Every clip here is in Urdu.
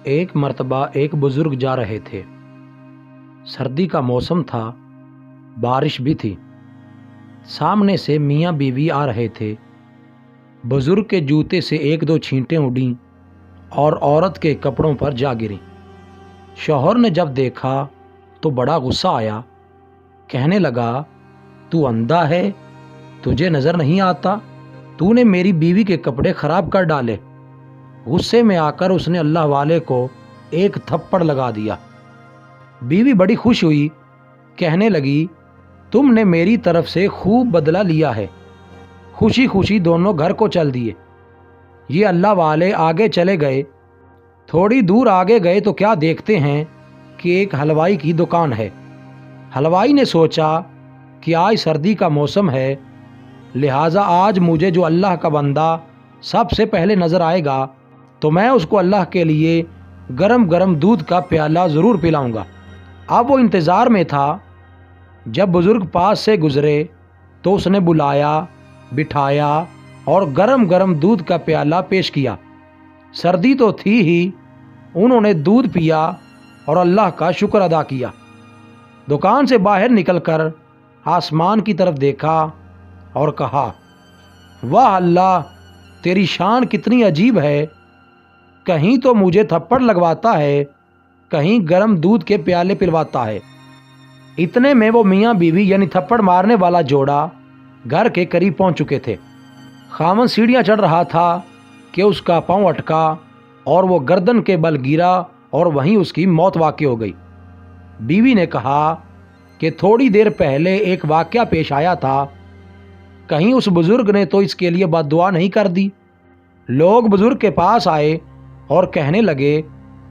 ایک مرتبہ ایک بزرگ جا رہے تھے۔ سردی کا موسم تھا، بارش بھی تھی۔ سامنے سے میاں بیوی آ رہے تھے۔ بزرگ کے جوتے سے ایک دو چھینٹیں اڑیں اور عورت کے کپڑوں پر جا گریں۔ شوہر نے جب دیکھا تو بڑا غصہ آیا، کہنے لگا، تو اندھا ہے، تجھے نظر نہیں آتا؟ تو نے میری بیوی کے کپڑے خراب کر ڈالے۔ غصے میں آ کر اس نے اللہ والے کو ایک تھپڑ لگا دیا۔ بیوی بڑی خوش ہوئی، کہنے لگی، تم نے میری طرف سے خوب بدلہ لیا ہے۔ خوشی خوشی دونوں گھر کو چل دیے۔ یہ اللہ والے آگے چلے گئے۔ تھوڑی دور آگے گئے تو کیا دیکھتے ہیں کہ ایک حلوائی کی دکان ہے۔ حلوائی نے سوچا کہ آج سردی کا موسم ہے، لہٰذا آج مجھے جو اللہ کا بندہ سب سے پہلے نظر آئے گا تو میں اس کو اللہ کے لیے گرم گرم دودھ کا پیالہ ضرور پلاؤں گا۔ اب وہ انتظار میں تھا۔ جب بزرگ پاس سے گزرے تو اس نے بلایا، بٹھایا اور گرم گرم دودھ کا پیالہ پیش کیا۔ سردی تو تھی ہی، انہوں نے دودھ پیا اور اللہ کا شکر ادا کیا۔ دکان سے باہر نکل کر آسمان کی طرف دیکھا اور کہا، واہ اللہ، تیری شان کتنی عجیب ہے، کہیں تو مجھے تھپڑ لگواتا ہے، کہیں گرم دودھ کے پیالے پلواتا ہے۔ اتنے میں وہ میاں بیوی یعنی تھپڑ مارنے والا جوڑا گھر کے قریب پہنچ چکے تھے۔ خاوند سیڑھیاں چڑھ رہا تھا کہ اس کا پاؤں اٹکا اور وہ گردن کے بل گرا اور وہیں اس کی موت واقع ہو گئی۔ بیوی نے کہا کہ تھوڑی دیر پہلے ایک واقعہ پیش آیا تھا، کہیں اس بزرگ نے تو اس کے لیے بد دعا نہیں کر دی۔ لوگ بزرگ کے پاس آئے اور کہنے لگے،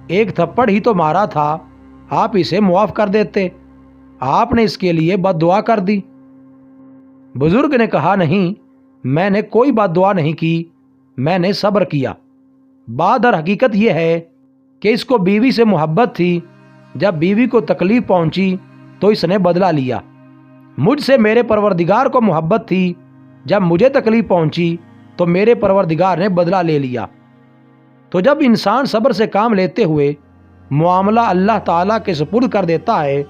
ایک تھپڑ ہی تو مارا تھا، آپ اسے معاف کر دیتے، آپ نے اس کے لیے بد دعا کر دی۔ بزرگ نے کہا، نہیں، میں نے کوئی بد دعا نہیں کی، میں نے صبر کیا۔ بات در حقیقت یہ ہے کہ اس کو بیوی سے محبت تھی، جب بیوی کو تکلیف پہنچی تو اس نے بدلہ لیا۔ مجھ سے میرے پروردگار کو محبت تھی، جب مجھے تکلیف پہنچی تو میرے پروردگار نے بدلہ لے لیا۔ تو جب انسان صبر سے کام لیتے ہوئے معاملہ اللہ تعالیٰ کے سپرد کر دیتا ہے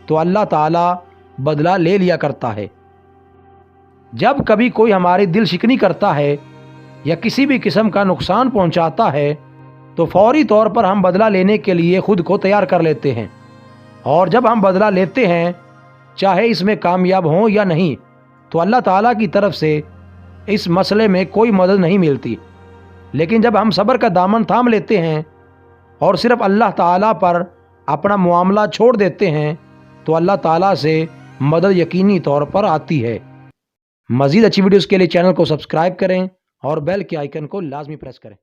تو اللہ تعالیٰ بدلہ لے لیا کرتا ہے۔ جب کبھی کوئی ہماری دل شکنی کرتا ہے یا کسی بھی قسم کا نقصان پہنچاتا ہے تو فوری طور پر ہم بدلہ لینے کے لیے خود کو تیار کر لیتے ہیں، اور جب ہم بدلہ لیتے ہیں، چاہے اس میں کامیاب ہوں یا نہیں، تو اللہ تعالیٰ کی طرف سے اس مسئلے میں کوئی مدد نہیں ملتی۔ لیکن جب ہم صبر کا دامن تھام لیتے ہیں اور صرف اللہ تعالیٰ پر اپنا معاملہ چھوڑ دیتے ہیں تو اللہ تعالیٰ سے مدد یقینی طور پر آتی ہے۔ مزید اچھی ویڈیوز کے لیے چینل کو سبسکرائب کریں اور بیل کے آئیکن کو لازمی پریس کریں۔